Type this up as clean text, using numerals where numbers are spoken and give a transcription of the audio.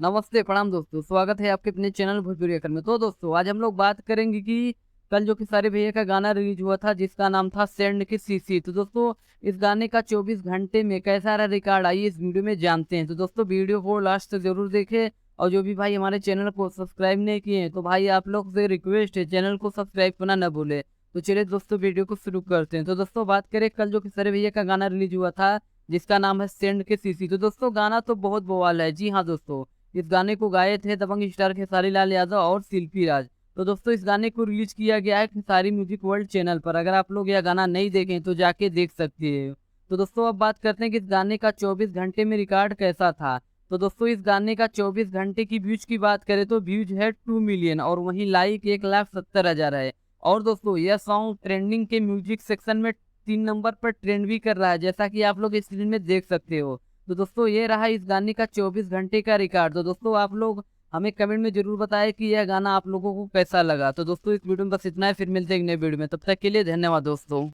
नमस्ते, प्रणाम दोस्तों। स्वागत है आपके अपने चैनल भोजपुरी अकल में। तो दोस्तों आज हम लोग बात करेंगे कि कल जो खेसारी भैया का गाना रिलीज हुआ था जिसका नाम था सेंड की सीसी। तो दोस्तों इस गाने का 24 घंटे में कैसा रहा रिकॉर्ड, आइए इस वीडियो में जानते हैं। तो दोस्तों वीडियो को लास्ट तक जरूर देखें और जो भी भाई हमारे चैनल को सब्सक्राइब नहीं किए हैं तो भाई आप लोग से रिक्वेस्ट है चैनल को सब्सक्राइब करना न भूले। तो चलिए दोस्तों वीडियो को शुरू करते हैं। तो दोस्तों बात करें कल जो खेसारी भैया का गाना रिलीज हुआ था जिसका नाम है सेंड के सीसी। तो दोस्तों गाना तो बहुत बवाल है। जी हाँ दोस्तों, इस गाने को गाए थे दबंग स्टार खेसारी लाल यादव और शिल्पी राज। तो दोस्तों इस गाने को रिलीज किया गया है खेसारी म्यूजिक वर्ल्ड चैनल पर। अगर आप लोग यह गाना नहीं देखें तो जाके देख सकते हैं। तो दोस्तों अब बात करते हैं कि इस गाने का 24 घंटे में रिकॉर्ड कैसा था। तो दोस्तों इस गाने का 24 घंटे की व्यूज की बात करें तो व्यूज है 2 मिलियन और वहीं लाइक 1,70,000 है। और दोस्तों यह सॉन्ग ट्रेंडिंग के म्यूजिक सेक्शन में 3 नंबर पर ट्रेंड भी कर रहा है, जैसा कि आप लोग स्क्रीन में देख सकते हो। तो दोस्तों ये रहा इस गाने का 24 घंटे का रिकॉर्ड। तो दोस्तों आप लोग हमें कमेंट में जरूर बताएं कि यह गाना आप लोगों को कैसा लगा। तो दोस्तों इस वीडियो में बस इतना है, फिर मिलते हैं एक नए वीडियो में। तब तक के लिए धन्यवाद दोस्तों।